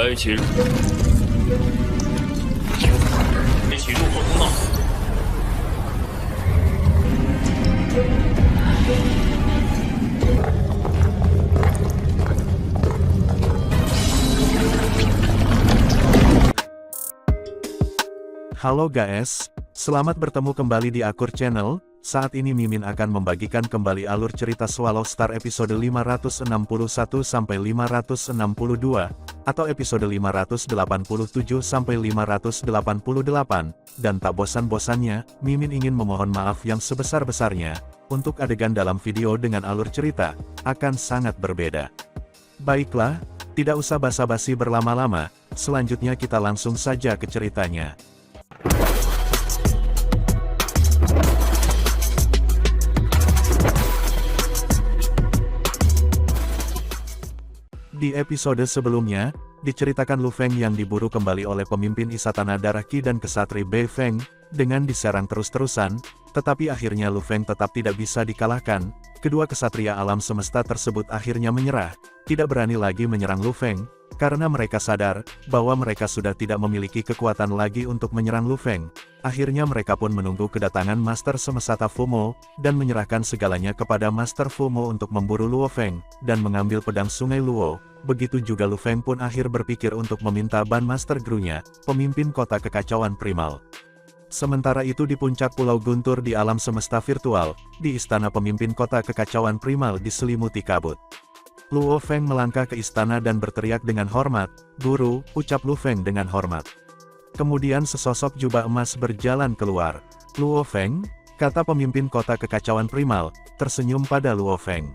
开启入口通道。Halo guys, selamat bertemu kembali di Akur Channel. Saat ini Mimin akan membagikan kembali alur cerita Swallow Star episode 561 sampai 562 atau episode 587 sampai 588 dan tak bosan-bosannya, Mimin ingin memohon maaf yang sebesar-besarnya untuk adegan dalam video dengan alur cerita akan sangat berbeda. Baiklah, tidak usah basa-basi berlama-lama, selanjutnya kita langsung saja ke ceritanya. Di episode sebelumnya, diceritakan Lu Feng yang diburu kembali oleh pemimpin Istana Darah Qi dan Kesatria Bei Feng, dengan diserang terus-terusan, tetapi akhirnya Lu Feng tetap tidak bisa dikalahkan. Kedua kesatria alam semesta tersebut akhirnya menyerah, tidak berani lagi menyerang Lu Feng, karena mereka sadar bahwa mereka sudah tidak memiliki kekuatan lagi untuk menyerang Lu Feng. Akhirnya mereka pun menunggu kedatangan Master Semesta Fumo, dan menyerahkan segalanya kepada Master Fumo untuk memburu Luo Feng, dan mengambil pedang Sungai Luo. Begitu juga Lu Feng pun akhir berpikir untuk meminta Ban Master Gru-nya, pemimpin kota kekacauan primal. Sementara itu di puncak Pulau Guntur di alam semesta virtual, di istana pemimpin kota kekacauan primal diselimuti kabut. Luo Feng melangkah ke istana dan berteriak dengan hormat, "Guru," ucap Lu Feng dengan hormat. Kemudian sesosok jubah emas berjalan keluar. "Luo Feng?" kata pemimpin kota kekacauan primal, tersenyum pada Luo Feng.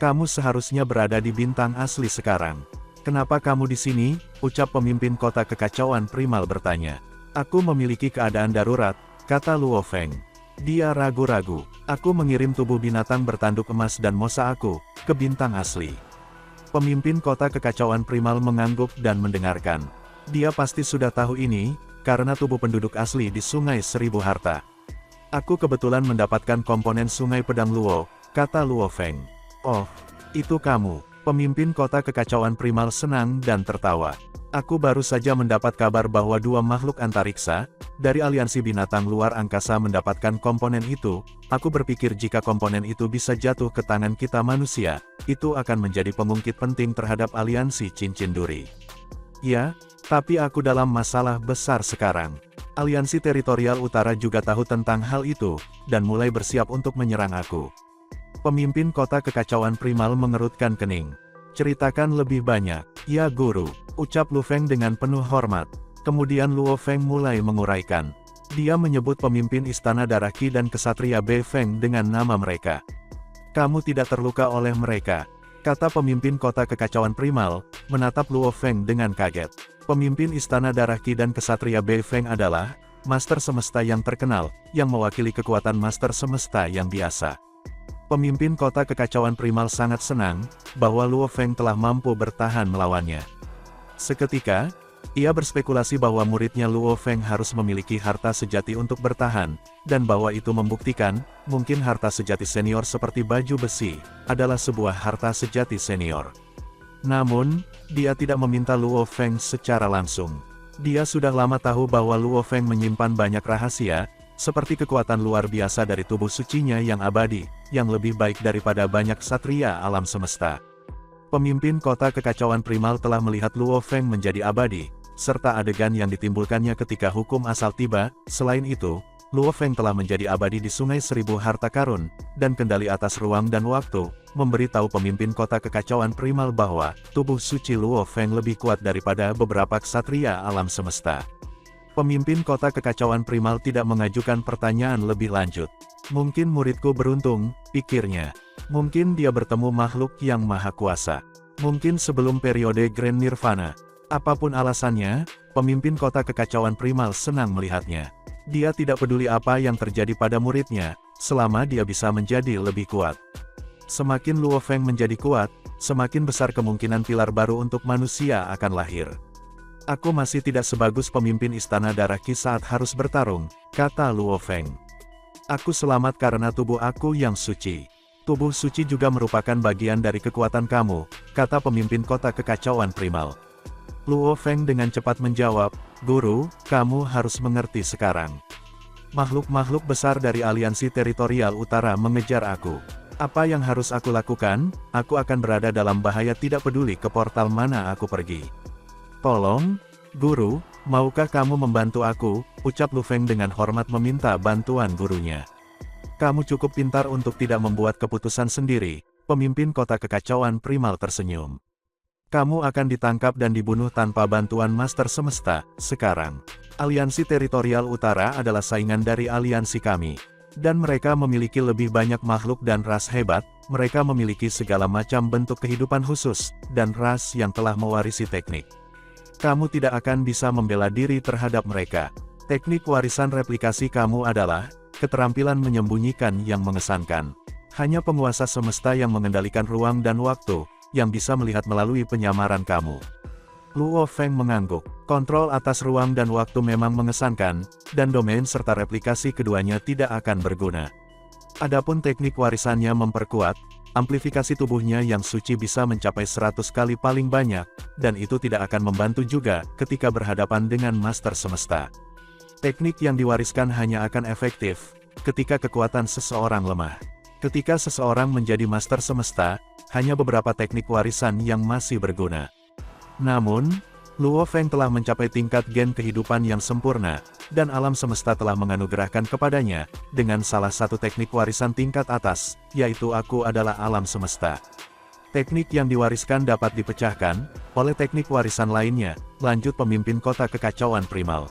"Kamu seharusnya berada di bintang asli sekarang. Kenapa kamu di sini?" ucap pemimpin kota kekacauan primal bertanya. "Aku memiliki keadaan darurat," kata Luo Feng. Dia ragu-ragu. "Aku mengirim tubuh binatang bertanduk emas dan mosa aku ke bintang asli." Pemimpin kota kekacauan primal mengangguk dan mendengarkan. Dia pasti sudah tahu ini, karena tubuh penduduk asli di Sungai Seribu Harta. "Aku kebetulan mendapatkan komponen Sungai Pedang Luo," kata Luo Feng. "Oh, itu kamu." Pemimpin kota kekacauan primal senang dan tertawa. "Aku baru saja mendapat kabar bahwa dua makhluk antariksa dari aliansi binatang luar angkasa mendapatkan komponen itu. Aku berpikir jika komponen itu bisa jatuh ke tangan kita manusia, itu akan menjadi pengungkit penting terhadap aliansi cincin duri. Ya, tapi aku dalam masalah besar sekarang. Aliansi teritorial utara juga tahu tentang hal itu, dan mulai bersiap untuk menyerang aku." Pemimpin kota kekacauan primal mengerutkan kening. "Ceritakan lebih banyak." "Ya guru," ucap Lu Feng dengan penuh hormat. Kemudian Luo Feng mulai menguraikan. Dia menyebut pemimpin Istana Darah Qi dan Kesatria Bei Feng dengan nama mereka. "Kamu tidak terluka oleh mereka," kata pemimpin kota kekacauan primal, menatap Luo Feng dengan kaget. Pemimpin Istana Darah Qi dan Kesatria Bei Feng adalah Master Semesta yang terkenal, yang mewakili kekuatan Master Semesta yang biasa. Pemimpin kota kekacauan primal sangat senang bahwa Luo Feng telah mampu bertahan melawannya. Seketika, ia berspekulasi bahwa muridnya Luo Feng harus memiliki harta sejati untuk bertahan, dan bahwa itu membuktikan, mungkin harta sejati senior seperti baju besi, adalah sebuah harta sejati senior. Namun, dia tidak meminta Luo Feng secara langsung. Dia sudah lama tahu bahwa Luo Feng menyimpan banyak rahasia, seperti kekuatan luar biasa dari tubuh sucinya yang abadi, yang lebih baik daripada banyak satria alam semesta. Pemimpin kota kekacauan primal telah melihat Luo Feng menjadi abadi, serta adegan yang ditimbulkannya ketika hukum asal tiba. Selain itu, Luo Feng telah menjadi abadi di Sungai Seribu Harta Karun, dan kendali atas ruang dan waktu, memberitahu pemimpin kota kekacauan primal bahwa tubuh suci Luo Feng lebih kuat daripada beberapa ksatria alam semesta. Pemimpin kota kekacauan primal tidak mengajukan pertanyaan lebih lanjut. "Mungkin muridku beruntung," pikirnya. "Mungkin dia bertemu makhluk yang maha kuasa. Mungkin sebelum periode Grand Nirvana." Apapun alasannya, pemimpin kota kekacauan primal senang melihatnya. Dia tidak peduli apa yang terjadi pada muridnya, selama dia bisa menjadi lebih kuat. Semakin Luo Feng menjadi kuat, semakin besar kemungkinan pilar baru untuk manusia akan lahir. "Aku masih tidak sebagus pemimpin Istana Darah Qi saat harus bertarung," kata Luo Feng. "Aku selamat karena tubuh aku yang suci. Tubuh suci juga merupakan bagian dari kekuatan kamu," kata pemimpin kota kekacauan primal. Luo Feng dengan cepat menjawab, "Guru, kamu harus mengerti sekarang. Makhluk-makhluk besar dari aliansi teritorial utara mengejar aku. Apa yang harus aku lakukan? Aku akan berada dalam bahaya tidak peduli ke portal mana aku pergi. Tolong, Guru, maukah kamu membantu aku?" ucap Lu Feng dengan hormat meminta bantuan gurunya. "Kamu cukup pintar untuk tidak membuat keputusan sendiri." Pemimpin kota kekacauan primal tersenyum. "Kamu akan ditangkap dan dibunuh tanpa bantuan Master Semesta. Sekarang, aliansi teritorial utara adalah saingan dari aliansi kami. Dan mereka memiliki lebih banyak makhluk dan ras hebat, mereka memiliki segala macam bentuk kehidupan khusus, dan ras yang telah mewarisi teknik. Kamu tidak akan bisa membela diri terhadap mereka. Teknik warisan replikasi kamu adalah keterampilan menyembunyikan yang mengesankan. Hanya penguasa semesta yang mengendalikan ruang dan waktu, yang bisa melihat melalui penyamaran kamu." Luo Feng mengangguk. Kontrol atas ruang dan waktu memang mengesankan, dan domain serta replikasi keduanya tidak akan berguna. Adapun teknik warisannya memperkuat, amplifikasi tubuhnya yang suci bisa mencapai 100 kali paling banyak, dan itu tidak akan membantu juga ketika berhadapan dengan Master Semesta. Teknik yang diwariskan hanya akan efektif ketika kekuatan seseorang lemah. Ketika seseorang menjadi Master Semesta, hanya beberapa teknik warisan yang masih berguna. Namun, Luo Feng telah mencapai tingkat gen kehidupan yang sempurna, dan alam semesta telah menganugerahkan kepadanya, dengan salah satu teknik warisan tingkat atas, yaitu Aku adalah alam semesta. Teknik yang diwariskan dapat dipecahkan oleh teknik warisan lainnya, lanjut pemimpin kota kekacauan primal.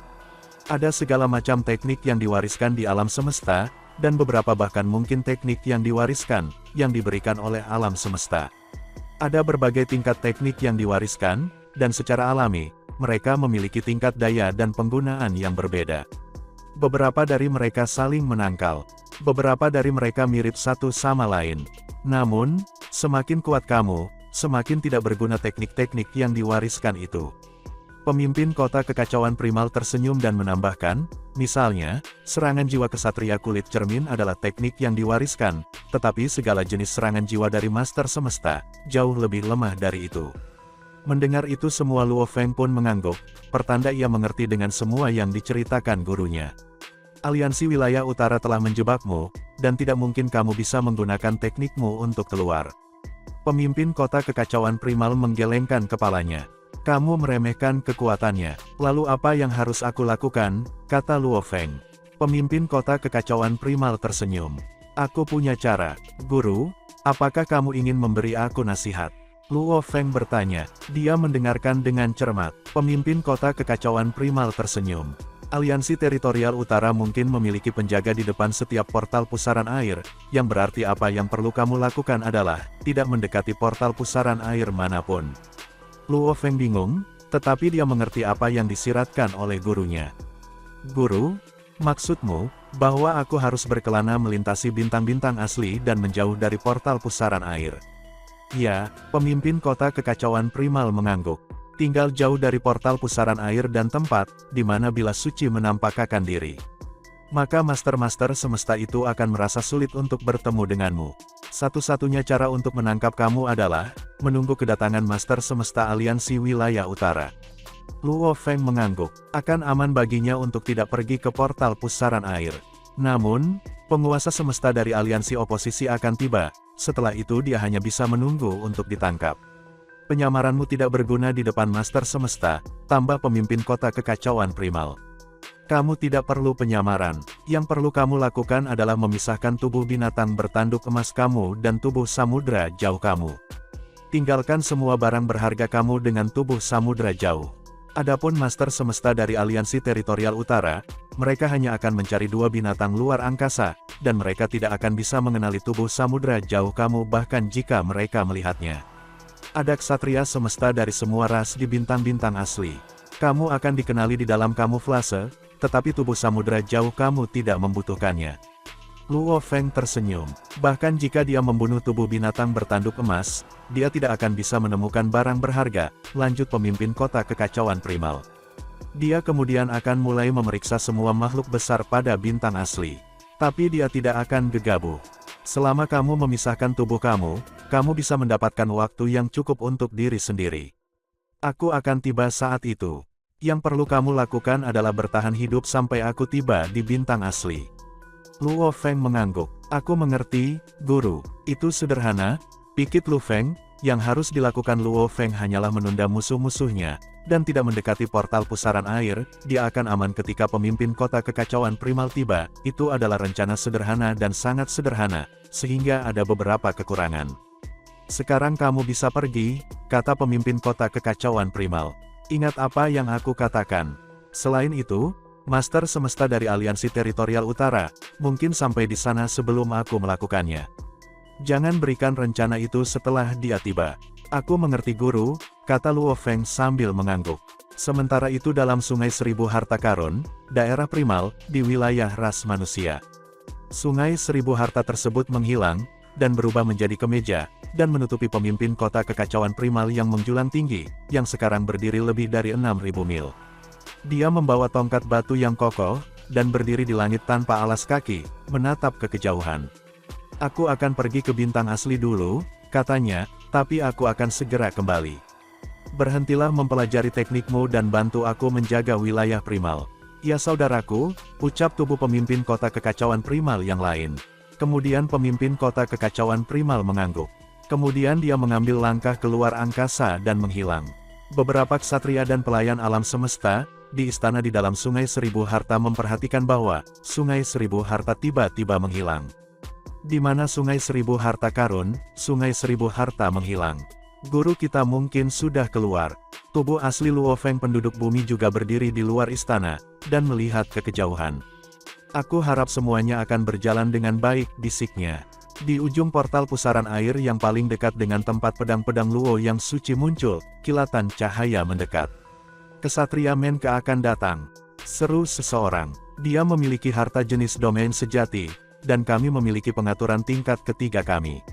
Ada segala macam teknik yang diwariskan di alam semesta, dan beberapa bahkan mungkin teknik yang diwariskan, yang diberikan oleh alam semesta. Ada berbagai tingkat teknik yang diwariskan, dan secara alami, mereka memiliki tingkat daya dan penggunaan yang berbeda. Beberapa dari mereka saling menangkal. Beberapa dari mereka mirip satu sama lain. Namun, semakin kuat kamu, semakin tidak berguna teknik-teknik yang diwariskan itu. Pemimpin kota kekacauan primal tersenyum dan menambahkan, misalnya, serangan jiwa kesatria kulit cermin adalah teknik yang diwariskan, tetapi segala jenis serangan jiwa dari Master Semesta, jauh lebih lemah dari itu. Mendengar itu semua Luo Feng pun mengangguk, pertanda ia mengerti dengan semua yang diceritakan gurunya. Aliansi wilayah utara telah menjebakmu, dan tidak mungkin kamu bisa menggunakan teknikmu untuk keluar. Pemimpin kota kekacauan primal menggelengkan kepalanya. "Kamu meremehkan kekuatannya. Lalu apa yang harus aku lakukan?" kata Luo Feng. Pemimpin kota kekacauan primal tersenyum. "Aku punya cara, Guru. Apakah kamu ingin memberi aku nasihat?" Luo Feng bertanya. Dia mendengarkan dengan cermat. Pemimpin kota kekacauan primal tersenyum. Aliansi teritorial utara mungkin memiliki penjaga di depan setiap portal pusaran air, yang berarti apa yang perlu kamu lakukan adalah tidak mendekati portal pusaran air manapun. Luo Feng bingung, tetapi dia mengerti apa yang disiratkan oleh gurunya. "Guru, maksudmu bahwa aku harus berkelana melintasi bintang-bintang asli dan menjauh dari portal pusaran air?" "Ya," pemimpin kota kekacauan primal mengangguk. "Tinggal jauh dari portal pusaran air dan tempat di mana bilas suci menampakkan diri. Maka master-master semesta itu akan merasa sulit untuk bertemu denganmu. Satu-satunya cara untuk menangkap kamu adalah menunggu kedatangan Master Semesta Aliansi Wilayah Utara." Luo Feng mengangguk. Akan aman baginya untuk tidak pergi ke portal pusaran air. Namun, penguasa semesta dari aliansi oposisi akan tiba. Setelah itu dia hanya bisa menunggu untuk ditangkap. Penyamaranmu tidak berguna di depan Master Semesta, tambah pemimpin kota kekacauan primal. Kamu tidak perlu penyamaran. Yang perlu kamu lakukan adalah memisahkan tubuh binatang bertanduk emas kamu dan tubuh samudra jauh kamu. Tinggalkan semua barang berharga kamu dengan tubuh samudra jauh. Adapun Master Semesta dari Aliansi Teritorial Utara, mereka hanya akan mencari dua binatang luar angkasa, dan mereka tidak akan bisa mengenali tubuh samudra jauh kamu bahkan jika mereka melihatnya. Ada ksatria semesta dari semua ras di bintang-bintang asli. Kamu akan dikenali di dalam kamuflase, tetapi tubuh samudra jauh kamu tidak membutuhkannya. Luo Feng tersenyum. Bahkan jika dia membunuh tubuh binatang bertanduk emas, dia tidak akan bisa menemukan barang berharga, lanjut pemimpin kota kekacauan primal. Dia kemudian akan mulai memeriksa semua makhluk besar pada bintang asli. Tapi dia tidak akan gegabah. Selama kamu memisahkan tubuh kamu bisa mendapatkan waktu yang cukup untuk diri sendiri. Aku akan tiba saat itu. Yang perlu kamu lakukan adalah bertahan hidup sampai aku tiba di bintang asli. Luo Feng mengangguk. Aku mengerti, Guru. Itu sederhana, pikir Lu Feng. Yang harus dilakukan Luo Feng hanyalah menunda musuh-musuhnya, dan tidak mendekati portal pusaran air. Dia akan aman ketika pemimpin kota kekacauan primal tiba. Itu adalah rencana sederhana dan sangat sederhana, sehingga ada beberapa kekurangan. Sekarang kamu bisa pergi, kata pemimpin kota kekacauan primal. Ingat apa yang aku katakan. Selain itu, Master Semesta dari Aliansi Teritorial Utara, mungkin sampai di sana sebelum aku melakukannya. Jangan berikan rencana itu setelah dia tiba. Aku mengerti Guru, kata Luo Feng sambil mengangguk. Sementara itu dalam Sungai Seribu Harta Karun, daerah primal, di wilayah ras manusia. Sungai Seribu Harta tersebut menghilang, dan berubah menjadi kemeja, dan menutupi pemimpin kota kekacauan primal yang menjulang tinggi, yang sekarang berdiri lebih dari 6.000 mil. Dia membawa tongkat batu yang kokoh, dan berdiri di langit tanpa alas kaki, menatap ke kejauhan. Aku akan pergi ke bintang asli dulu, katanya, tapi aku akan segera kembali. Berhentilah mempelajari teknikmu dan bantu aku menjaga wilayah primal. Ya saudaraku, ucap tubuh pemimpin kota kekacauan primal yang lain. Kemudian pemimpin kota kekacauan primal mengangguk. Kemudian dia mengambil langkah keluar angkasa dan menghilang. Beberapa ksatria dan pelayan alam semesta, di istana di dalam Sungai Seribu Harta memperhatikan bahwa, Sungai Seribu Harta tiba-tiba menghilang. Di mana Sungai Seribu Harta Karun, Sungai Seribu Harta menghilang. Guru kita mungkin sudah keluar. Tubuh asli Luo Feng penduduk bumi juga berdiri di luar istana, dan melihat ke kejauhan. Aku harap semuanya akan berjalan dengan baik, bisiknya. Di ujung portal pusaran air yang paling dekat dengan tempat pedang-pedang Luo yang suci muncul, kilatan cahaya mendekat. Kesatria Menke akan datang. Seru seseorang. Dia memiliki harta jenis domain sejati, dan kami memiliki pengaturan tingkat ketiga kami.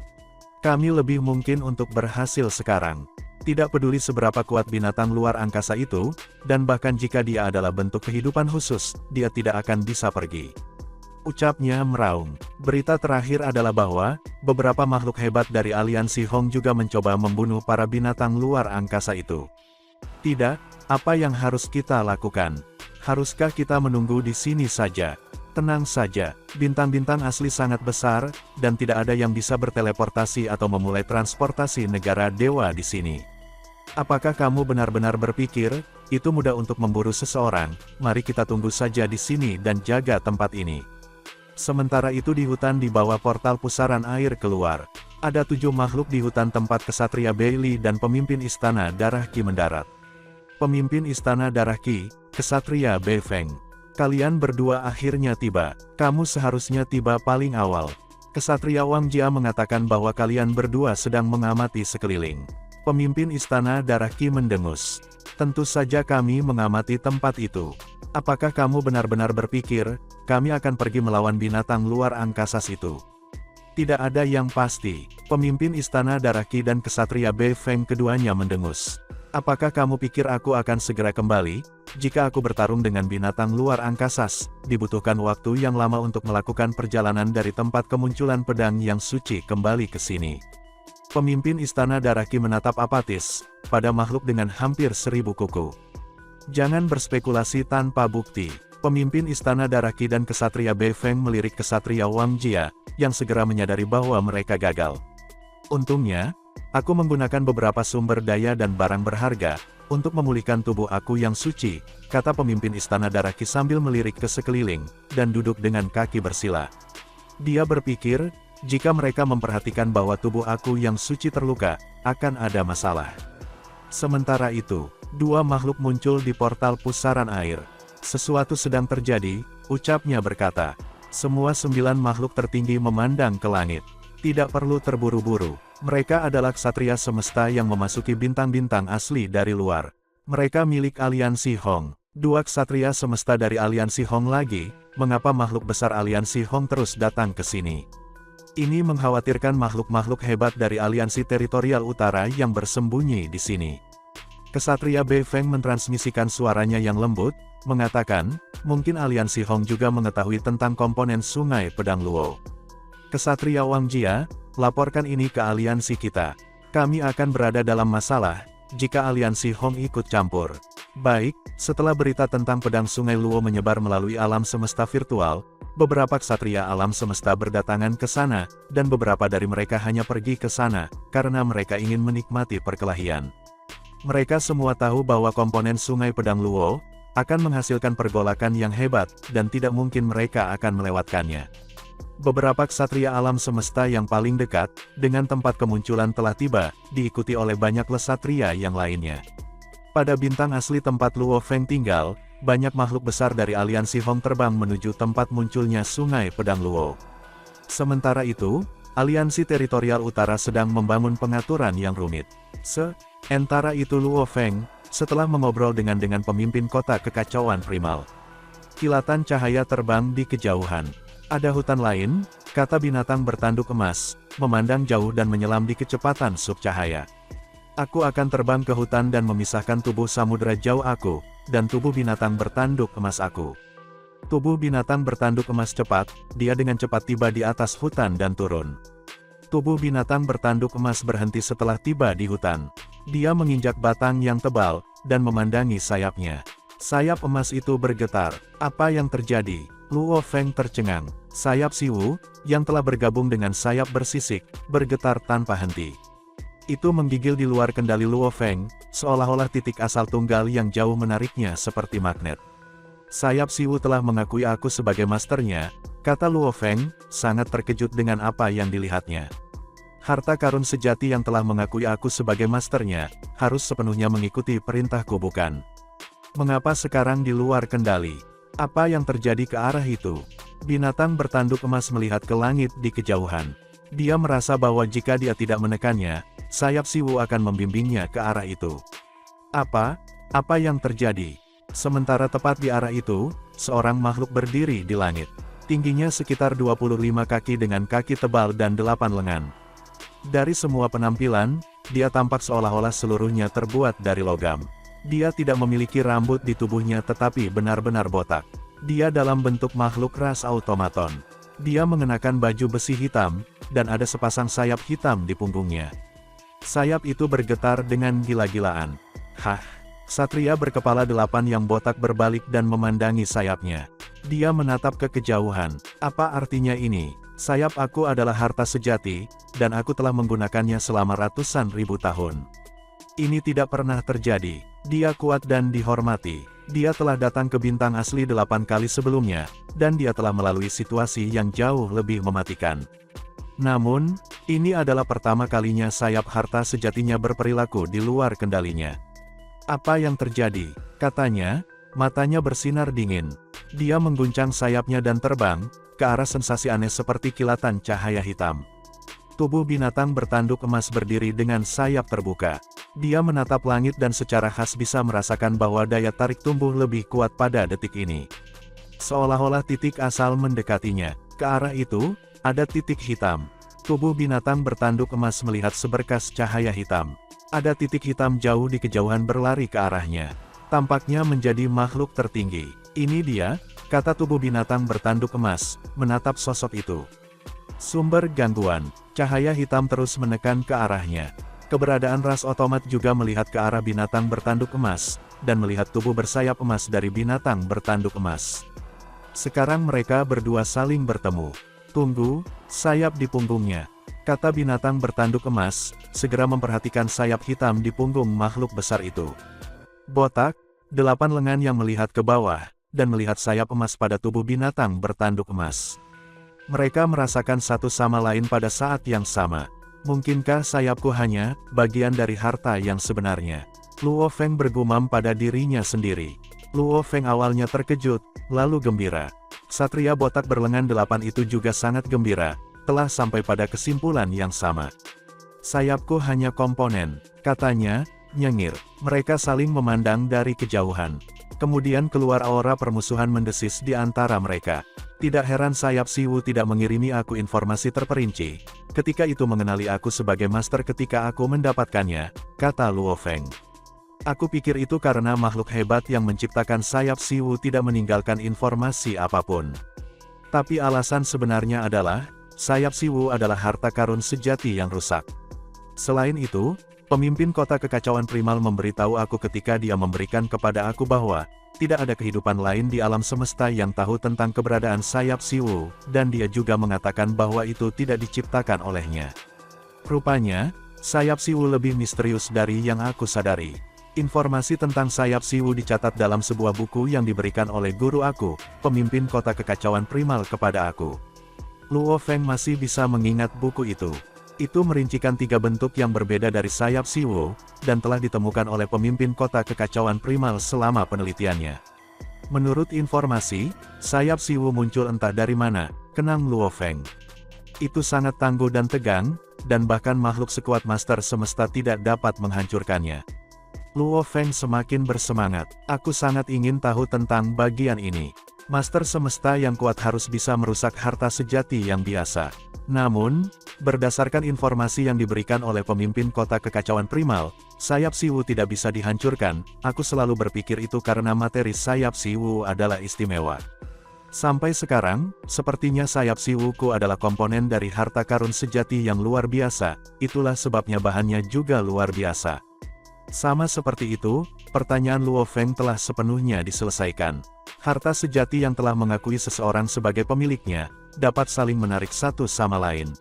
Kami lebih mungkin untuk berhasil sekarang. Tidak peduli seberapa kuat binatang luar angkasa itu, dan bahkan jika dia adalah bentuk kehidupan khusus, dia tidak akan bisa pergi. Ucapnya meraung. Berita terakhir adalah bahwa, beberapa makhluk hebat dari Aliansi Hong juga mencoba membunuh para binatang luar angkasa itu. Tidak, apa yang harus kita lakukan? Haruskah kita menunggu di sini saja? Tenang saja, bintang-bintang asli sangat besar, dan tidak ada yang bisa berteleportasi atau memulai transportasi negara dewa di sini. Apakah kamu benar-benar berpikir, itu mudah untuk memburu seseorang? Mari kita tunggu saja di sini dan jaga tempat ini. Sementara itu di hutan di bawah portal pusaran air keluar. Ada 7 makhluk di hutan tempat Kesatria Bailey dan pemimpin istana Darah Qi mendarat. Pemimpin istana Darah Qi, Kesatria Bei Feng. Kalian berdua akhirnya tiba. Kamu seharusnya tiba paling awal. Kesatria Wang Jia mengatakan bahwa kalian berdua sedang mengamati sekeliling. Pemimpin istana Darah Qi mendengus. Tentu saja kami mengamati tempat itu. Apakah kamu benar-benar berpikir, kami akan pergi melawan binatang luar angkasa itu? Tidak ada yang pasti. Pemimpin istana Darah Qi dan Kesatria Bei Feng keduanya mendengus. Apakah kamu pikir aku akan segera kembali? Jika aku bertarung dengan binatang luar angkasa, dibutuhkan waktu yang lama untuk melakukan perjalanan dari tempat kemunculan pedang yang suci kembali ke sini. Pemimpin istana Darah Qi menatap apatis, pada makhluk dengan hampir 1000 kuku. Jangan berspekulasi tanpa bukti. Pemimpin istana Darah Qi dan Kesatria Bei Feng melirik Kesatria Wang Jia, yang segera menyadari bahwa mereka gagal. Untungnya, aku menggunakan beberapa sumber daya dan barang berharga, untuk memulihkan tubuh aku yang suci, kata pemimpin istana Darah Qi sambil melirik ke sekeliling, dan duduk dengan kaki bersila. Dia berpikir, jika mereka memperhatikan bahwa tubuh aku yang suci terluka, akan ada masalah. Sementara itu, 2 makhluk muncul di portal pusaran air. Sesuatu sedang terjadi, ucapnya berkata. Semua 9 makhluk tertinggi memandang ke langit. Tidak perlu terburu-buru. Mereka adalah ksatria semesta yang memasuki bintang-bintang asli dari luar. Mereka milik Aliansi Hong. 2 ksatria semesta dari Aliansi Hong lagi, mengapa makhluk besar Aliansi Hong terus datang ke sini? Ini mengkhawatirkan makhluk-makhluk hebat dari Aliansi Teritorial Utara yang bersembunyi di sini. Kesatria Bei Feng mentransmisikan suaranya yang lembut, mengatakan, mungkin Aliansi Hong juga mengetahui tentang komponen Sungai Pedang Luo. Kesatria Wang Jia, laporkan ini ke aliansi kita. Kami akan berada dalam masalah, jika aliansi Hong ikut campur. Baik, setelah berita tentang pedang Sungai Luo menyebar melalui alam semesta virtual, beberapa ksatria alam semesta berdatangan ke sana, dan beberapa dari mereka hanya pergi ke sana, karena mereka ingin menikmati perkelahian. Mereka semua tahu bahwa komponen Sungai Pedang Luo akan menghasilkan pergolakan yang hebat, dan tidak mungkin mereka akan melewatkannya. Beberapa ksatria alam semesta yang paling dekat dengan tempat kemunculan telah tiba, diikuti oleh banyak lesatria yang lainnya. Pada bintang asli tempat Luo Feng tinggal, banyak makhluk besar dari aliansi Hong terbang menuju tempat munculnya Sungai Pedang Luo. Sementara itu, aliansi teritorial utara sedang membangun pengaturan yang rumit. Sementara itu Luo Feng, setelah mengobrol dengan pemimpin kota kekacauan primal. Kilatan cahaya terbang di kejauhan. Ada hutan lain, kata binatang bertanduk emas, memandang jauh dan menyelam di kecepatan subcahaya. Aku akan terbang ke hutan dan memisahkan tubuh samudera jauh aku, dan tubuh binatang bertanduk emas aku. Tubuh binatang bertanduk emas cepat, dia dengan cepat tiba di atas hutan dan turun. Tubuh binatang bertanduk emas berhenti setelah tiba di hutan. Dia menginjak batang yang tebal, dan memandangi sayapnya. Sayap emas itu bergetar. Apa yang terjadi? Luo Feng tercengang. Sayap Siwu, yang telah bergabung dengan sayap bersisik, bergetar tanpa henti. Itu menggigil di luar kendali Luo Feng, seolah-olah titik asal tunggal yang jauh menariknya seperti magnet. Sayap Siwu telah mengakui aku sebagai masternya, kata Luo Feng, sangat terkejut dengan apa yang dilihatnya. Harta karun sejati yang telah mengakui aku sebagai masternya, harus sepenuhnya mengikuti perintahku bukan? Mengapa sekarang di luar kendali? Apa yang terjadi ke arah itu? Binatang bertanduk emas melihat ke langit di kejauhan. Dia merasa bahwa jika dia tidak menekannya, sayap Siwu akan membimbingnya ke arah itu. Apa yang terjadi? Sementara tepat di arah itu, seorang makhluk berdiri di langit. Tingginya sekitar 25 kaki dengan kaki tebal dan 8 lengan. Dari semua penampilan, dia tampak seolah-olah seluruhnya terbuat dari logam. Dia tidak memiliki rambut di tubuhnya tetapi benar-benar botak. Dia dalam bentuk makhluk ras automaton. Dia mengenakan baju besi hitam, dan ada sepasang sayap hitam di punggungnya. Sayap itu bergetar dengan gila-gilaan. Hah! Satria berkepala 8 yang botak berbalik dan memandangi sayapnya. Dia menatap ke kejauhan. Apa artinya ini? Sayap aku adalah harta sejati, dan aku telah menggunakannya selama ratusan ribu tahun. Ini tidak pernah terjadi. Dia kuat dan dihormati. Dia telah datang ke bintang asli 8 kali sebelumnya, dan dia telah melalui situasi yang jauh lebih mematikan. Namun, ini adalah pertama kalinya sayap harta sejatinya berperilaku di luar kendalinya. Apa yang terjadi? Katanya, matanya bersinar dingin. Dia mengguncang sayapnya dan terbang, ke arah sensasi aneh seperti kilatan cahaya hitam. Tubuh binatang bertanduk emas berdiri dengan sayap terbuka. Dia menatap langit dan secara khas bisa merasakan bahwa daya tarik tumbuh lebih kuat pada detik ini. Seolah-olah titik asal mendekatinya. Ke arah itu, ada titik hitam. Tubuh binatang bertanduk emas melihat seberkas cahaya hitam. Ada titik hitam jauh di kejauhan berlari ke arahnya. Tampaknya menjadi makhluk tertinggi. Ini dia, kata tubuh binatang bertanduk emas, menatap sosok itu. Sumber gangguan. Cahaya hitam terus menekan ke arahnya. Keberadaan ras otomat juga melihat ke arah binatang bertanduk emas, dan melihat tubuh bersayap emas dari binatang bertanduk emas. Sekarang mereka berdua saling bertemu. Tunggu, sayap di punggungnya. Kata binatang bertanduk emas, segera memperhatikan sayap hitam di punggung makhluk besar itu. Botak, 8 lengan yang melihat ke bawah, dan melihat sayap emas pada tubuh binatang bertanduk emas. Mereka merasakan satu sama lain pada saat yang sama. Mungkinkah sayapku hanya bagian dari harta yang sebenarnya? Luo Feng bergumam pada dirinya sendiri. Luo Feng awalnya terkejut, lalu gembira. Satria botak berlengan 8 itu juga sangat gembira, telah sampai pada kesimpulan yang sama. Sayapku hanya komponen, katanya, nyengir. Mereka saling memandang dari kejauhan. Kemudian keluar aura permusuhan mendesis di antara mereka. Tidak heran sayap Siwu tidak mengirimi aku informasi terperinci. Ketika itu mengenali aku sebagai master ketika aku mendapatkannya, kata Luo Feng. Aku pikir itu karena makhluk hebat yang menciptakan sayap Siwu tidak meninggalkan informasi apapun. Tapi alasan sebenarnya adalah, sayap Siwu adalah harta karun sejati yang rusak. Selain itu, Pemimpin kota kekacauan primal memberitahu aku ketika dia memberikan kepada aku bahwa tidak ada kehidupan lain di alam semesta yang tahu tentang keberadaan sayap Siwu, dan dia juga mengatakan bahwa itu tidak diciptakan olehnya. Rupanya, sayap Siwu lebih misterius dari yang aku sadari. Informasi tentang sayap Siwu dicatat dalam sebuah buku yang diberikan oleh guru aku, pemimpin kota kekacauan primal kepada aku. Luo Feng masih bisa mengingat buku itu. Itu merincikan 3 bentuk yang berbeda dari sayap Siwu, dan telah ditemukan oleh pemimpin kota kekacauan primal selama penelitiannya. Menurut informasi, sayap Siwu muncul entah dari mana, kenang Luo Feng. Itu sangat tangguh dan tegang, dan bahkan makhluk sekuat Master Semesta tidak dapat menghancurkannya. Luo Feng semakin bersemangat. Aku sangat ingin tahu tentang bagian ini. Master Semesta yang kuat harus bisa merusak harta sejati yang biasa. Namun, berdasarkan informasi yang diberikan oleh pemimpin kota kekacauan primal, sayap Siwu tidak bisa dihancurkan. Aku selalu berpikir itu karena materi sayap Siwu adalah istimewa. Sampai sekarang, sepertinya sayap Siwuku adalah komponen dari harta karun sejati yang luar biasa, itulah sebabnya bahannya juga luar biasa. Sama seperti itu, pertanyaan Luo Feng telah sepenuhnya diselesaikan. Harta sejati yang telah mengakui seseorang sebagai pemiliknya, dapat saling menarik satu sama lain.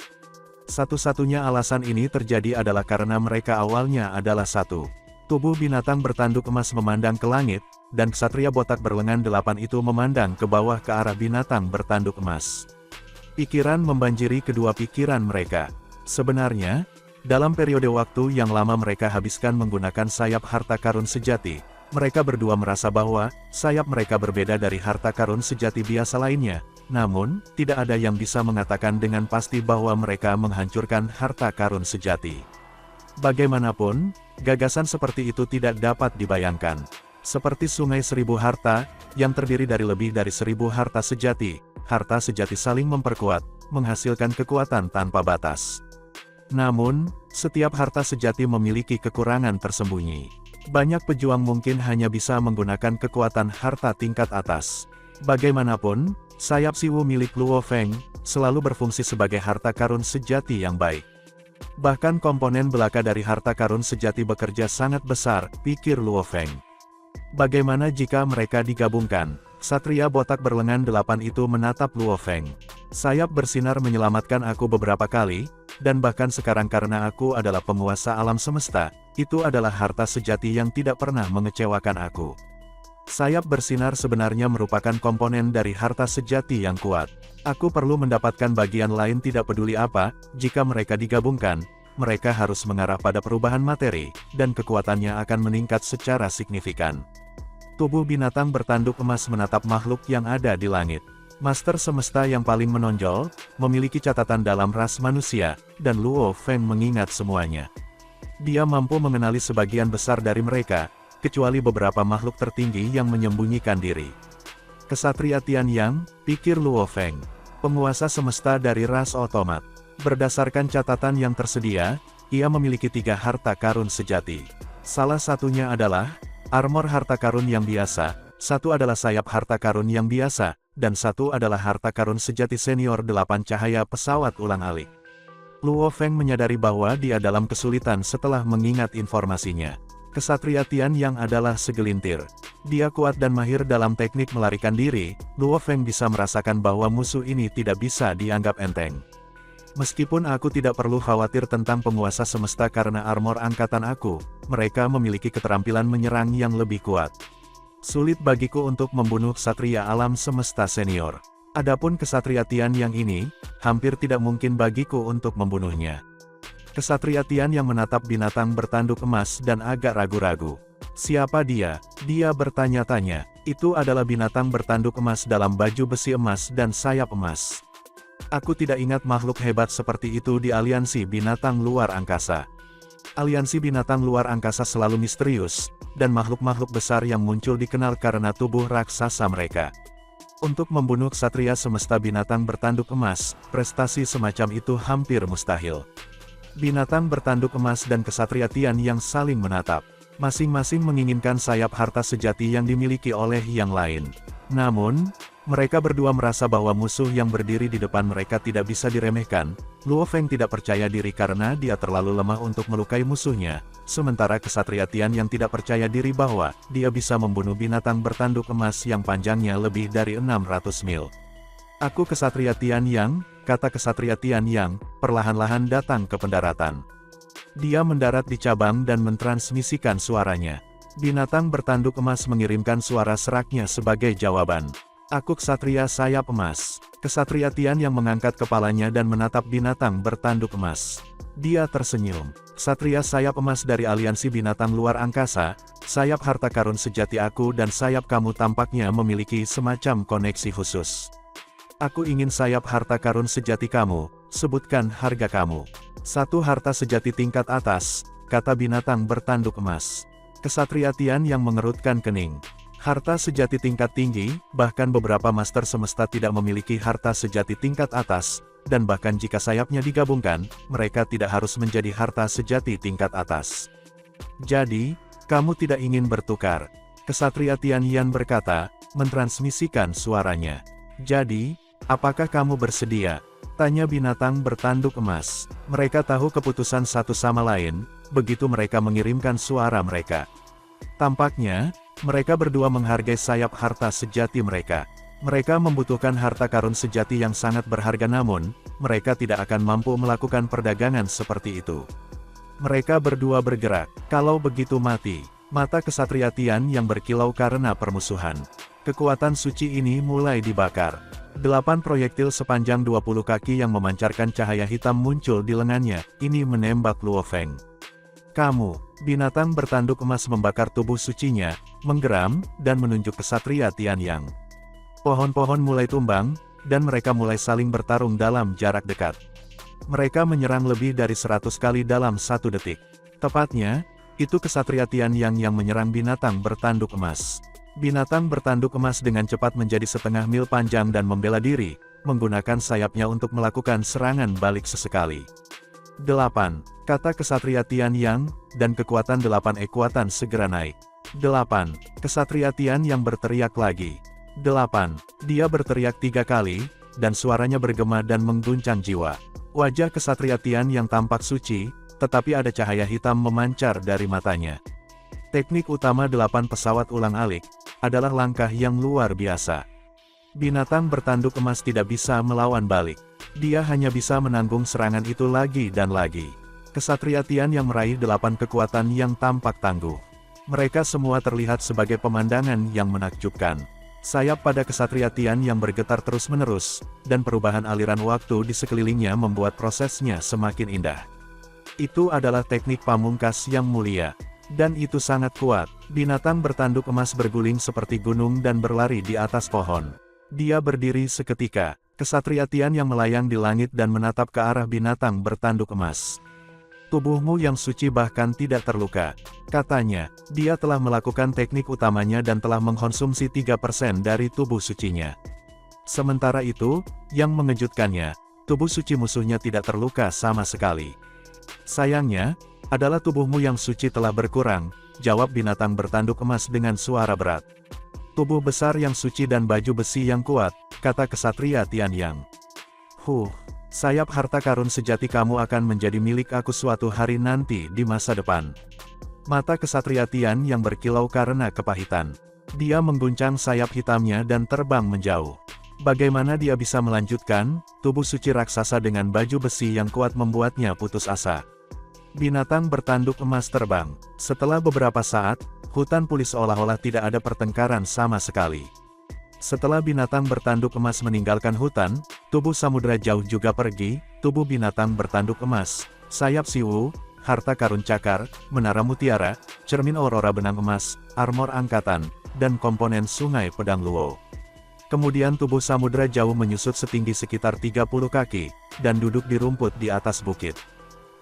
Satu-satunya alasan ini terjadi adalah karena mereka awalnya adalah satu. Tubuh binatang bertanduk emas memandang ke langit, dan ksatria botak berlengan 8 itu memandang ke bawah ke arah binatang bertanduk emas. Pikiran membanjiri kedua pikiran mereka. Sebenarnya, dalam periode waktu yang lama mereka habiskan menggunakan sayap harta karun sejati, mereka berdua merasa bahwa sayap mereka berbeda dari harta karun sejati biasa lainnya. Namun, tidak ada yang bisa mengatakan dengan pasti bahwa mereka menghancurkan harta karun sejati. Bagaimanapun, gagasan seperti itu tidak dapat dibayangkan. Seperti sungai 1000 harta, yang terdiri dari lebih dari 1000 harta sejati saling memperkuat, menghasilkan kekuatan tanpa batas. Namun, setiap harta sejati memiliki kekurangan tersembunyi. Banyak pejuang mungkin hanya bisa menggunakan kekuatan harta tingkat atas. Bagaimanapun, sayap Siwu milik Luo Feng selalu berfungsi sebagai harta karun sejati yang baik. Bahkan komponen belaka dari harta karun sejati bekerja sangat besar, pikir Luo Feng. Bagaimana jika mereka digabungkan? Ksatria botak berlengan 8 itu menatap Luo Feng. Sayap bersinar menyelamatkan aku beberapa kali, dan bahkan sekarang karena aku adalah penguasa alam semesta, itu adalah harta sejati yang tidak pernah mengecewakan aku. Sayap bersinar sebenarnya merupakan komponen dari harta sejati yang kuat. Aku perlu mendapatkan bagian lain tidak peduli apa, jika mereka digabungkan, mereka harus mengarah pada perubahan materi, dan kekuatannya akan meningkat secara signifikan. Tubuh binatang bertanduk emas menatap makhluk yang ada di langit. Master Semesta yang paling menonjol, memiliki catatan dalam ras manusia, dan Luo Feng mengingat semuanya. Dia mampu mengenali sebagian besar dari mereka, kecuali beberapa makhluk tertinggi yang menyembunyikan diri. Ksatria Tianyang, pikir Luo Feng, penguasa semesta dari ras otomat. Berdasarkan catatan yang tersedia, ia memiliki 3 harta karun sejati. Salah satunya adalah armor harta karun yang biasa, satu adalah sayap harta karun yang biasa, dan satu adalah harta karun sejati senior 8 cahaya pesawat ulang-alik. Luo Feng menyadari bahwa dia dalam kesulitan setelah mengingat informasinya. Ksatria Tianyang adalah segelintir. Dia kuat dan mahir dalam teknik melarikan diri. Luo Feng bisa merasakan bahwa musuh ini tidak bisa dianggap enteng. Meskipun aku tidak perlu khawatir tentang penguasa semesta karena armor angkatan aku, mereka memiliki keterampilan menyerang yang lebih kuat. Sulit bagiku untuk membunuh ksatria alam semesta senior. Adapun Ksatria Tianyang ini, hampir tidak mungkin bagiku untuk membunuhnya. Ksatria Tianyang menatap binatang bertanduk emas dan agak ragu-ragu. Siapa dia? Dia bertanya-tanya. Itu adalah binatang bertanduk emas dalam baju besi emas dan sayap emas. Aku tidak ingat makhluk hebat seperti itu di aliansi binatang luar angkasa. Aliansi binatang luar angkasa selalu misterius, dan makhluk-makhluk besar yang muncul dikenal karena tubuh raksasa mereka. Untuk membunuh ksatria semesta binatang bertanduk emas, prestasi semacam itu hampir mustahil. Binatang bertanduk emas dan Ksatria Tianyang saling menatap. Masing-masing menginginkan sayap harta sejati yang dimiliki oleh yang lain. Namun, Mereka berdua merasa bahwa musuh yang berdiri di depan mereka tidak bisa diremehkan. Luo Feng tidak percaya diri karena dia terlalu lemah untuk melukai musuhnya, sementara Kesatria Tian yang tidak percaya diri bahwa dia bisa membunuh binatang bertanduk emas yang panjangnya lebih dari 600 mil. Aku Kesatria Tian Yang, kata Kesatria Tian Yang, perlahan-lahan datang ke pendaratan. Dia mendarat di cabang dan mentransmisikan suaranya. Binatang bertanduk emas mengirimkan suara seraknya sebagai jawaban. Aku Ksatria Sayap Emas. Kesatria Tian yang mengangkat kepalanya dan menatap binatang bertanduk emas. Dia tersenyum. Ksatria Sayap Emas dari aliansi binatang luar angkasa, sayap harta karun sejati aku dan sayap kamu tampaknya memiliki semacam koneksi khusus. Aku ingin sayap harta karun sejati kamu, sebutkan harga kamu. Satu harta sejati tingkat atas, kata binatang bertanduk emas. Kesatria Tian yang mengerutkan kening. Harta sejati tingkat tinggi, bahkan beberapa master semesta tidak memiliki harta sejati tingkat atas, dan bahkan jika sayapnya digabungkan, mereka tidak harus menjadi harta sejati tingkat atas. Jadi, kamu tidak ingin bertukar. Kesatria Tian Yan berkata, mentransmisikan suaranya. Jadi, apakah kamu bersedia? Tanya binatang bertanduk emas. Mereka tahu keputusan satu sama lain, begitu mereka mengirimkan suara mereka. Tampaknya, mereka berdua menghargai sayap harta sejati mereka. Mereka membutuhkan harta karun sejati yang sangat berharga namun, mereka tidak akan mampu melakukan perdagangan seperti itu. Mereka berdua bergerak. Kalau begitu mati. Mata Kesatria Tian yang berkilau karena permusuhan. Kekuatan suci ini mulai dibakar. 8 proyektil sepanjang 20 kaki yang memancarkan cahaya hitam muncul di lengannya, ini menembak Luo Feng. Kamu, binatang bertanduk emas membakar tubuh sucinya, menggeram, dan menunjuk Kesatria Tian Yang. Pohon-pohon mulai tumbang, dan mereka mulai saling bertarung dalam jarak dekat. Mereka menyerang lebih dari 100 kali dalam 1 detik. Tepatnya, itu Kesatria Tian Yang yang menyerang binatang bertanduk emas. Binatang bertanduk emas dengan cepat menjadi setengah mil panjang dan membela diri, menggunakan sayapnya untuk melakukan serangan balik sesekali. 8. Kata Kesatria Tian Yang, dan kekuatan 8 kekuatan segera naik. 8. Kesatria Tian yang berteriak lagi. 8. Dia berteriak 3 kali, dan suaranya bergema dan mengguncang jiwa. Wajah Kesatria Tian yang tampak suci, tetapi ada cahaya hitam memancar dari matanya. Teknik utama 8 pesawat ulang-alik, adalah langkah yang luar biasa. Binatang bertanduk emas tidak bisa melawan balik. Dia hanya bisa menanggung serangan itu lagi dan lagi. Kesatria Tian yang meraih 8 kekuatan yang tampak tangguh. Mereka semua terlihat sebagai pemandangan yang menakjubkan. Sayap pada Kesatria Tian yang bergetar terus-menerus, dan perubahan aliran waktu di sekelilingnya membuat prosesnya semakin indah. Itu adalah teknik pamungkas yang mulia. Dan itu sangat kuat. Binatang bertanduk emas berguling seperti gunung dan berlari di atas pohon. Dia berdiri seketika. Kesatria Tian yang melayang di langit dan menatap ke arah binatang bertanduk emas. Tubuhmu yang suci bahkan tidak terluka. Katanya, dia telah melakukan teknik utamanya dan telah mengkonsumsi 3% dari tubuh sucinya. Sementara itu, yang mengejutkannya, tubuh suci musuhnya tidak terluka sama sekali. Sayangnya, adalah tubuhmu yang suci telah berkurang, jawab binatang bertanduk emas dengan suara berat. Tubuh besar yang suci dan baju besi yang kuat, kata Kesatria Tian Yang. Sayap harta karun sejati kamu akan menjadi milik aku suatu hari nanti di masa depan. Mata Kesatria Tian yang berkilau karena kepahitan. Dia mengguncang sayap hitamnya dan terbang menjauh. Bagaimana dia bisa melanjutkan? Tubuh suci raksasa dengan baju besi yang kuat membuatnya putus asa. Binatang bertanduk emas terbang. Setelah beberapa saat, hutan pulih seolah-olah tidak ada pertengkaran sama sekali. Setelah binatang bertanduk emas meninggalkan hutan, tubuh samudera jauh juga pergi, tubuh binatang bertanduk emas, sayap siwu, harta karun cakar, menara mutiara, cermin aurora benang emas, armor angkatan, dan komponen sungai pedang luo. Kemudian tubuh samudera jauh menyusut setinggi sekitar 30 kaki, dan duduk di rumput di atas bukit.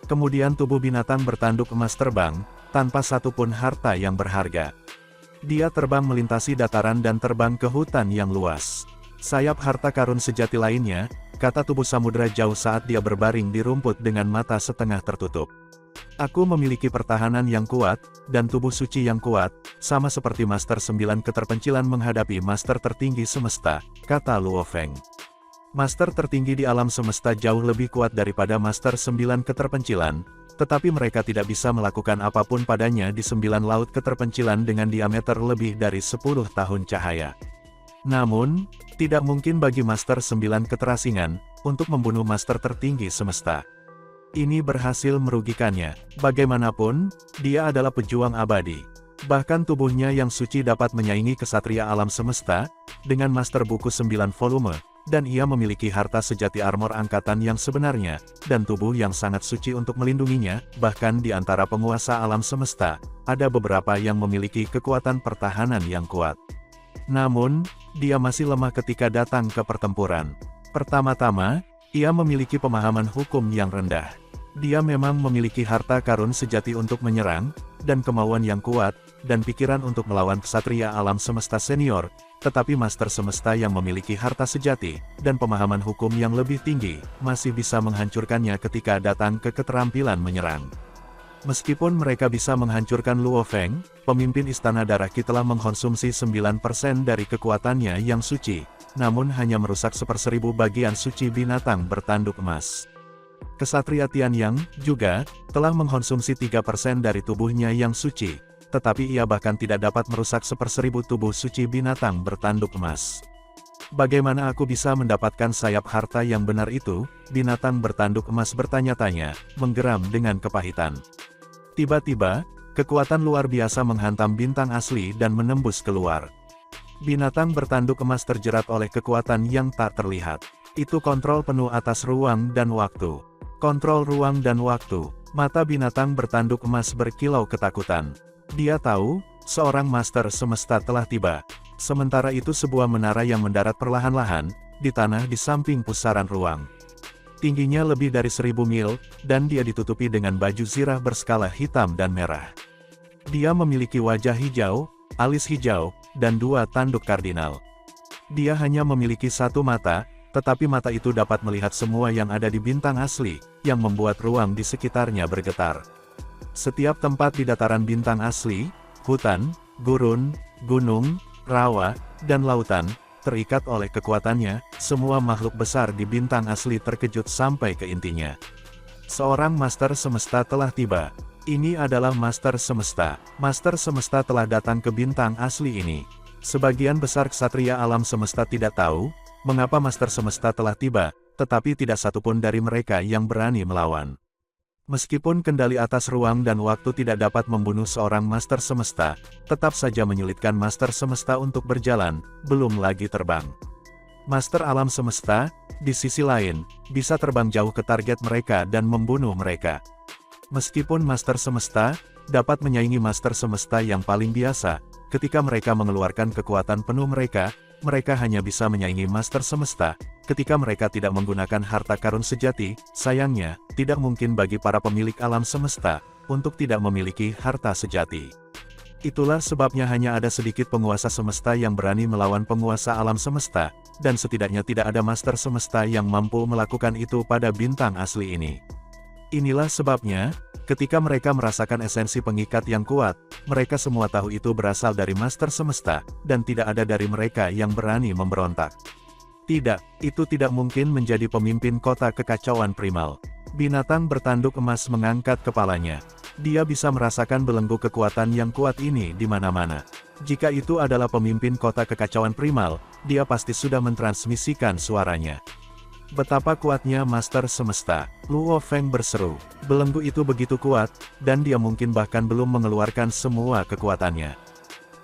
Kemudian tubuh binatang bertanduk emas terbang, tanpa satupun harta yang berharga. Dia terbang melintasi dataran dan terbang ke hutan yang luas. Sayap harta karun sejati lainnya, kata tubuh samudera jauh saat dia berbaring di rumput dengan mata setengah tertutup. Aku memiliki pertahanan yang kuat, dan tubuh suci yang kuat, sama seperti Master 9 keterpencilan menghadapi Master tertinggi semesta, kata Luo Feng. Master tertinggi di alam semesta jauh lebih kuat daripada Master 9 keterpencilan, tetapi mereka tidak bisa melakukan apapun padanya di 9 laut keterpencilan dengan diameter lebih dari 10 tahun cahaya. Namun, tidak mungkin bagi Master 9 keterasingan, untuk membunuh Master tertinggi semesta. Ini berhasil merugikannya. Bagaimanapun, dia adalah pejuang abadi. Bahkan tubuhnya yang suci dapat menyaingi kesatria alam semesta, dengan Master buku 9 volume, dan ia memiliki harta sejati armor angkatan yang sebenarnya, dan tubuh yang sangat suci untuk melindunginya. Bahkan di antara penguasa alam semesta, ada beberapa yang memiliki kekuatan pertahanan yang kuat. Namun, dia masih lemah ketika datang ke pertempuran. Pertama-tama, ia memiliki pemahaman hukum yang rendah. Dia memang memiliki harta karun sejati untuk menyerang, dan kemauan yang kuat, dan pikiran untuk melawan kesatria alam semesta senior, tetapi Master Semesta yang memiliki harta sejati, dan pemahaman hukum yang lebih tinggi, masih bisa menghancurkannya ketika datang ke keterampilan menyerang. Meskipun mereka bisa menghancurkan Luo Feng, pemimpin Istana Darah Qi telah mengkonsumsi 9% dari kekuatannya yang suci, namun hanya merusak 1/1000 bagian suci binatang bertanduk emas. Kesatria Tianyang, juga, telah mengkonsumsi 3% dari tubuhnya yang suci, tetapi ia bahkan tidak dapat merusak 1/1000 tubuh suci binatang bertanduk emas. Bagaimana aku bisa mendapatkan sayap harta yang benar itu? Binatang bertanduk emas bertanya-tanya, menggeram dengan kepahitan. Tiba-tiba, kekuatan luar biasa menghantam bintang asli dan menembus keluar. Binatang bertanduk emas terjerat oleh kekuatan yang tak terlihat. Itu kontrol penuh atas ruang dan waktu. Kontrol ruang dan waktu. Mata binatang bertanduk emas berkilau ketakutan. Dia tahu, seorang Master Semesta telah tiba. Sementara itu sebuah menara yang mendarat perlahan-lahan, di tanah di samping pusaran ruang. Tingginya lebih dari 1000 mil, dan dia ditutupi dengan baju zirah berskala hitam dan merah. Dia memiliki wajah hijau, alis hijau, dan 2 tanduk kardinal. Dia hanya memiliki 1 mata, tetapi mata itu dapat melihat semua yang ada di bintang asli, yang membuat ruang di sekitarnya bergetar. Setiap tempat di dataran bintang asli, hutan, gurun, gunung, rawa, dan lautan, terikat oleh kekuatannya. Semua makhluk besar di bintang asli terkejut sampai ke intinya. Seorang Master Semesta telah tiba. Ini adalah Master Semesta. Master Semesta telah datang ke bintang asli ini. Sebagian besar ksatria alam semesta tidak tahu, mengapa Master Semesta telah tiba, tetapi tidak satupun dari mereka yang berani melawan. Meskipun kendali atas ruang dan waktu tidak dapat membunuh seorang Master Semesta, tetap saja menyulitkan Master Semesta untuk berjalan, belum lagi terbang. Master Alam Semesta, di sisi lain, bisa terbang jauh ke target mereka dan membunuh mereka. Meskipun Master Semesta dapat menyaingi Master Semesta yang paling biasa, ketika mereka mengeluarkan kekuatan penuh mereka hanya bisa menyaingi Master Semesta. Ketika mereka tidak menggunakan harta karun sejati, sayangnya, tidak mungkin bagi para pemilik alam semesta, untuk tidak memiliki harta sejati. Itulah sebabnya hanya ada sedikit penguasa semesta yang berani melawan penguasa alam semesta, dan setidaknya tidak ada Master Semesta yang mampu melakukan itu pada bintang asli ini. Inilah sebabnya, ketika mereka merasakan esensi pengikat yang kuat, mereka semua tahu itu berasal dari Master Semesta, dan tidak ada dari mereka yang berani memberontak. Tidak, itu tidak mungkin menjadi pemimpin kota kekacauan primal. Binatang bertanduk emas mengangkat kepalanya. Dia bisa merasakan belenggu kekuatan yang kuat ini di mana-mana. Jika itu adalah pemimpin kota kekacauan primal, dia pasti sudah mentransmisikan suaranya. Betapa kuatnya Master Semesta, Luo Feng berseru. Belenggu itu begitu kuat, dan dia mungkin bahkan belum mengeluarkan semua kekuatannya.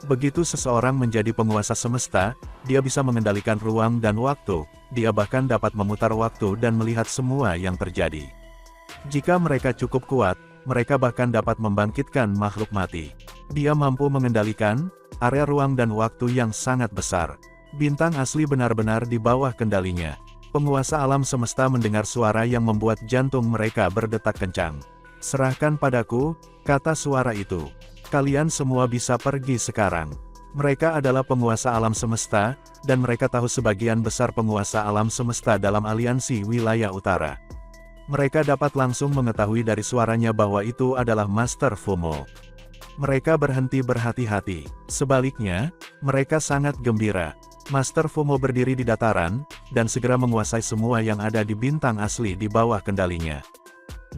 Begitu seseorang menjadi penguasa semesta, dia bisa mengendalikan ruang dan waktu, dia bahkan dapat memutar waktu dan melihat semua yang terjadi. Jika mereka cukup kuat, mereka bahkan dapat membangkitkan makhluk mati. Dia mampu mengendalikan area ruang dan waktu yang sangat besar. Bintang asli benar-benar di bawah kendalinya. Penguasa alam semesta mendengar suara yang membuat jantung mereka berdetak kencang. "Serahkan padaku," kata suara itu. "Kalian semua bisa pergi sekarang." Mereka adalah penguasa alam semesta, dan mereka tahu sebagian besar penguasa alam semesta dalam aliansi wilayah utara. Mereka dapat langsung mengetahui dari suaranya bahwa itu adalah Master Fumo. Mereka berhenti berhati-hati. Sebaliknya, mereka sangat gembira. Master Fumo berdiri di dataran, dan segera menguasai semua yang ada di bintang asli di bawah kendalinya.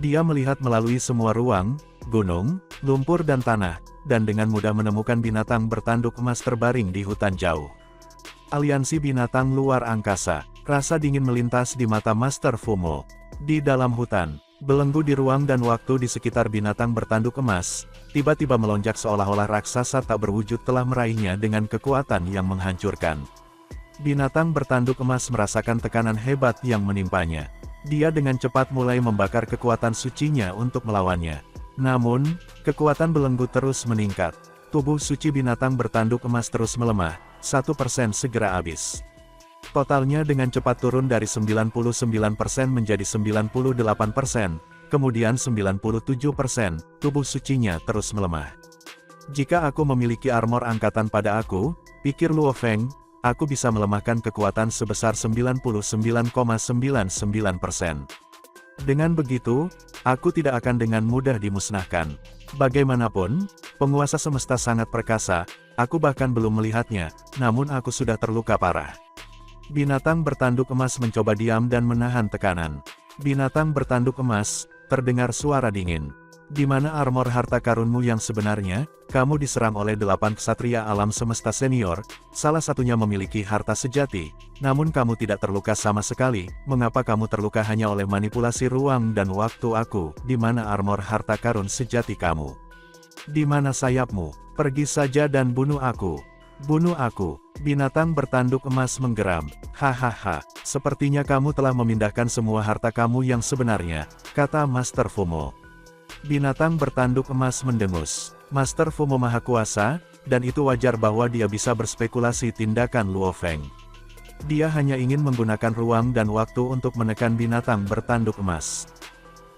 Dia melihat melalui semua ruang, gunung, lumpur dan tanah, dan dengan mudah menemukan binatang bertanduk emas terbaring di hutan jauh. Aliansi binatang luar angkasa. Rasa dingin melintas di mata Master Fumo. Di dalam hutan, belenggu di ruang dan waktu di sekitar binatang bertanduk emas, tiba-tiba melonjak seolah-olah raksasa tak berwujud telah meraihnya dengan kekuatan yang menghancurkan. Binatang bertanduk emas merasakan tekanan hebat yang menimpanya. Dia dengan cepat mulai membakar kekuatan sucinya untuk melawannya. Namun, kekuatan belenggu terus meningkat. Tubuh suci binatang bertanduk emas terus melemah, 1% segera habis. Totalnya dengan cepat turun dari 99% menjadi 98%, kemudian 97%, tubuh sucinya terus melemah. Jika aku memiliki armor angkatan pada aku, pikir Luo Feng, aku bisa melemahkan kekuatan sebesar 99,99%. Dengan begitu, aku tidak akan dengan mudah dimusnahkan. Bagaimanapun, penguasa semesta sangat perkasa, aku bahkan belum melihatnya, namun aku sudah terluka parah. Binatang bertanduk emas mencoba diam dan menahan tekanan. Binatang bertanduk emas, terdengar suara dingin. Di mana armor harta karunmu yang sebenarnya? Kamu diserang oleh 8 ksatria alam semesta senior, salah satunya memiliki harta sejati, namun kamu tidak terluka sama sekali. Mengapa kamu terluka hanya oleh manipulasi ruang dan waktu aku? Di mana armor harta karun sejati kamu? Di mana sayapmu? Pergi saja dan bunuh aku. Bunuh aku. Binatang bertanduk emas menggeram. Hahaha, sepertinya kamu telah memindahkan semua harta kamu yang sebenarnya, kata Master Fumo. Binatang bertanduk emas mendengus. Master Fumo maha kuasa, dan itu wajar bahwa dia bisa berspekulasi tindakan Luo Feng. Dia hanya ingin menggunakan ruang dan waktu untuk menekan binatang bertanduk emas.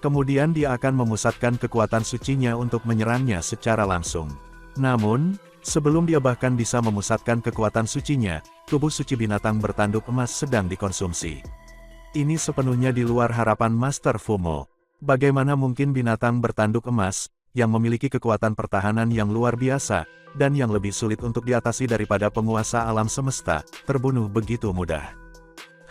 Kemudian dia akan memusatkan kekuatan sucinya untuk menyerangnya secara langsung. Namun, sebelum dia bahkan bisa memusatkan kekuatan sucinya, tubuh suci binatang bertanduk emas sedang dikonsumsi. Ini sepenuhnya di luar harapan Master Fumo. Bagaimana mungkin binatang bertanduk emas, yang memiliki kekuatan pertahanan yang luar biasa, dan yang lebih sulit untuk diatasi daripada penguasa alam semesta, terbunuh begitu mudah?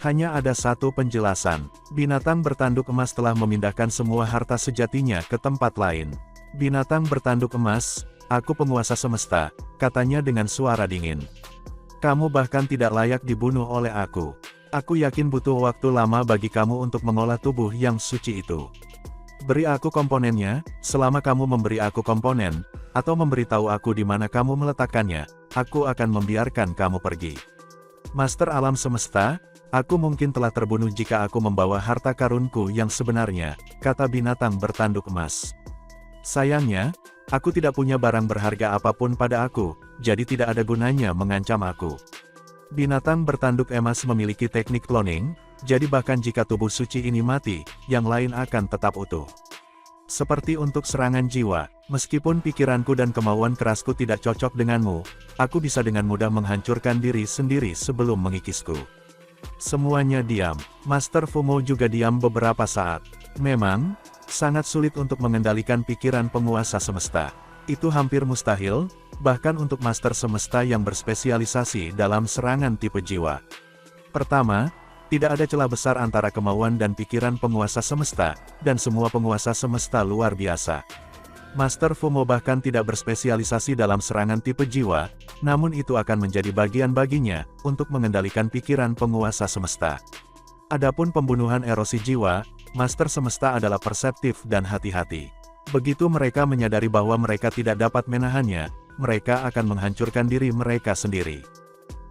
Hanya ada satu penjelasan, binatang bertanduk emas telah memindahkan semua harta sejatinya ke tempat lain. Binatang bertanduk emas, aku penguasa semesta, katanya dengan suara dingin. Kamu bahkan tidak layak dibunuh oleh aku. Aku yakin butuh waktu lama bagi kamu untuk mengolah tubuh yang suci itu. Beri aku komponennya, selama kamu memberi aku komponen, atau memberitahu aku di mana kamu meletakkannya, aku akan membiarkan kamu pergi. Master alam semesta, aku mungkin telah terbunuh jika aku membawa harta karunku yang sebenarnya, kata binatang bertanduk emas. Sayangnya, aku tidak punya barang berharga apapun pada aku, jadi tidak ada gunanya mengancam aku. Binatang bertanduk emas memiliki teknik cloning, jadi bahkan jika tubuh suci ini mati, yang lain akan tetap utuh. Seperti untuk serangan jiwa, meskipun pikiranku dan kemauan kerasku tidak cocok denganmu, aku bisa dengan mudah menghancurkan diri sendiri sebelum mengikisku. Semuanya diam. Master Fumo juga diam beberapa saat. Memang, sangat sulit untuk mengendalikan pikiran penguasa semesta. Itu hampir mustahil, bahkan untuk master semesta yang berspesialisasi dalam serangan tipe jiwa. Pertama, tidak ada celah besar antara kemauan dan pikiran penguasa semesta, dan semua penguasa semesta luar biasa. Master Fumo bahkan tidak berspesialisasi dalam serangan tipe jiwa, namun itu akan menjadi bagian baginya, untuk mengendalikan pikiran penguasa semesta. Adapun pembunuhan erosi jiwa, Master Semesta adalah perseptif dan hati-hati. Begitu mereka menyadari bahwa mereka tidak dapat menahannya, mereka akan menghancurkan diri mereka sendiri.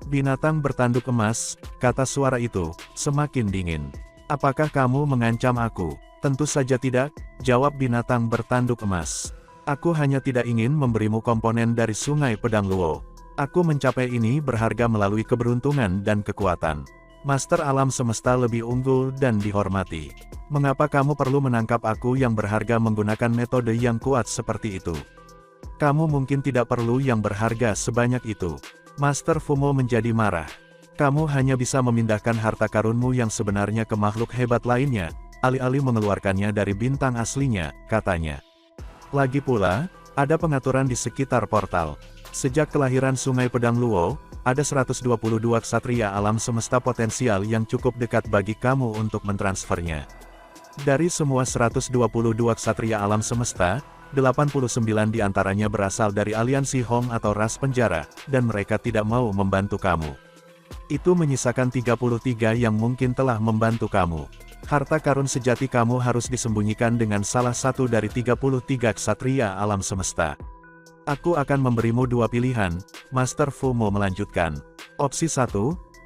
Binatang bertanduk emas, kata suara itu, semakin dingin. Apakah kamu mengancam aku? Tentu saja tidak, jawab binatang bertanduk emas. Aku hanya tidak ingin memberimu komponen dari Sungai Pedang Luo. Aku mencapai ini berharga melalui keberuntungan dan kekuatan. Master alam semesta lebih unggul dan dihormati. Mengapa kamu perlu menangkap aku yang berharga menggunakan metode yang kuat seperti itu? Kamu mungkin tidak perlu yang berharga sebanyak itu. Master Fumo menjadi marah. Kamu hanya bisa memindahkan harta karunmu yang sebenarnya ke makhluk hebat lainnya, alih-alih mengeluarkannya dari bintang aslinya, katanya. Lagi pula, ada pengaturan di sekitar portal. Sejak kelahiran Sungai Pedang Luo, ada 122 ksatria alam semesta potensial yang cukup dekat bagi kamu untuk mentransfernya. Dari semua 122 ksatria alam semesta, 89 diantaranya berasal dari aliansi Hong atau ras penjara, dan mereka tidak mau membantu kamu. Itu menyisakan 33 yang mungkin telah membantu kamu. Harta karun sejati kamu harus disembunyikan dengan salah satu dari 33 ksatria alam semesta. Aku akan memberimu dua pilihan, Master Fumo melanjutkan. Opsi 1,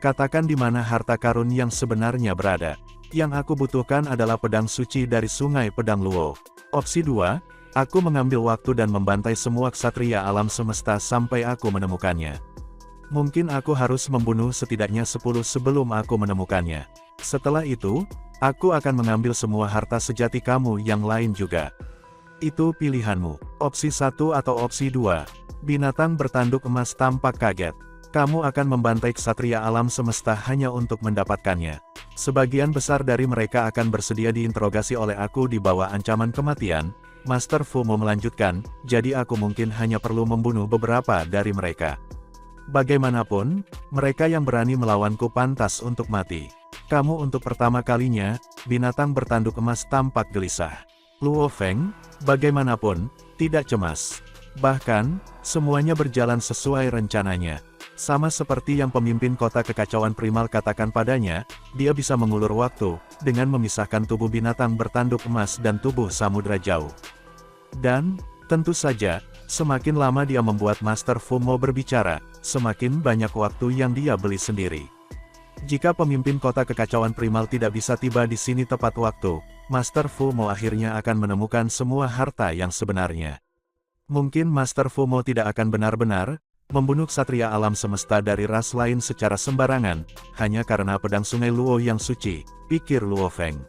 katakan di mana harta karun yang sebenarnya berada. Yang aku butuhkan adalah pedang suci dari sungai pedang Luo. Opsi 2, aku mengambil waktu dan membantai semua ksatria alam semesta sampai aku menemukannya. Mungkin aku harus membunuh setidaknya 10 sebelum aku menemukannya. Setelah itu, aku akan mengambil semua harta sejati kamu yang lain juga. Itu pilihanmu. Opsi 1 atau opsi 2. Binatang bertanduk emas tampak kaget. Kamu akan membantai ksatria alam semesta hanya untuk mendapatkannya. Sebagian besar dari mereka akan bersedia diinterogasi oleh aku di bawah ancaman kematian. Master Fumo melanjutkan, jadi aku mungkin hanya perlu membunuh beberapa dari mereka. Bagaimanapun, mereka yang berani melawanku pantas untuk mati. Kamu untuk pertama kalinya, binatang bertanduk emas tampak gelisah. Luo Feng, bagaimanapun, tidak cemas. Bahkan, semuanya berjalan sesuai rencananya. Sama seperti yang pemimpin kota kekacauan primal katakan padanya, dia bisa mengulur waktu, dengan memisahkan tubuh binatang bertanduk emas dan tubuh samudra jauh. Dan, tentu saja, semakin lama dia membuat Master Fumo berbicara, semakin banyak waktu yang dia beli sendiri. Jika pemimpin kota kekacauan primal tidak bisa tiba di sini tepat waktu, Master Fumo akhirnya akan menemukan semua harta yang sebenarnya. Mungkin Master Fumo tidak akan benar-benar membunuh ksatria alam semesta dari ras lain secara sembarangan, hanya karena pedang sungai Luo yang suci, pikir Luo Feng.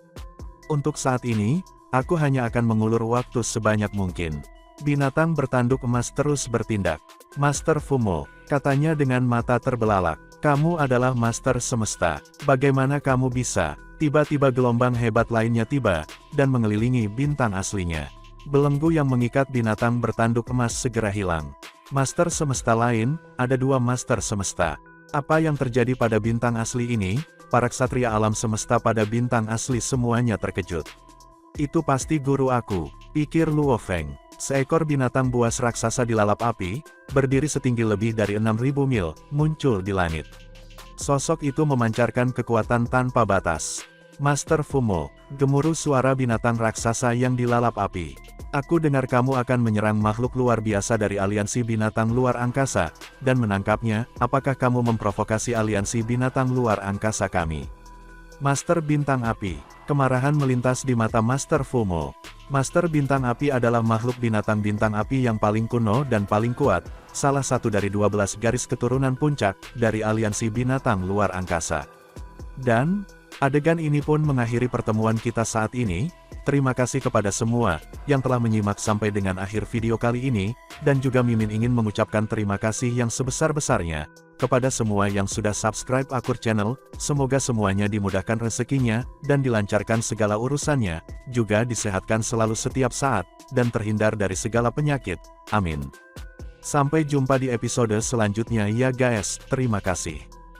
Untuk saat ini, aku hanya akan mengulur waktu sebanyak mungkin. Binatang bertanduk emas terus bertindak. Master Fumo, katanya dengan mata terbelalak. Kamu adalah Master Semesta. Bagaimana kamu bisa? Tiba-tiba gelombang hebat lainnya tiba, dan mengelilingi bintang aslinya. Belenggu yang mengikat binatang bertanduk emas segera hilang. Master Semesta lain, ada dua Master Semesta. Apa yang terjadi pada bintang asli ini? Para ksatria alam semesta pada bintang asli semuanya terkejut. Itu pasti guru aku, pikir Luo Feng. Seekor binatang buas raksasa dilalap api, berdiri setinggi lebih dari 6.000 mil, muncul di langit. Sosok itu memancarkan kekuatan tanpa batas. Master Fumo, gemuruh suara binatang raksasa yang dilalap api. Aku dengar kamu akan menyerang makhluk luar biasa dari aliansi binatang luar angkasa, dan menangkapnya. Apakah kamu memprovokasi aliansi binatang luar angkasa kami? Master Bintang Api, kemarahan melintas di mata Master Fumo. Master Bintang Api adalah makhluk binatang bintang api yang paling kuno dan paling kuat, salah satu dari 12 garis keturunan puncak, dari aliansi binatang luar angkasa. Dan, adegan ini pun mengakhiri pertemuan kita saat ini. Terima kasih kepada semua, yang telah menyimak sampai dengan akhir video kali ini, dan juga Mimin ingin mengucapkan terima kasih yang sebesar-besarnya, kepada semua yang sudah subscribe Akur Channel, semoga semuanya dimudahkan rezekinya, dan dilancarkan segala urusannya, juga disehatkan selalu setiap saat, dan terhindar dari segala penyakit, amin. Sampai jumpa di episode selanjutnya ya guys, terima kasih.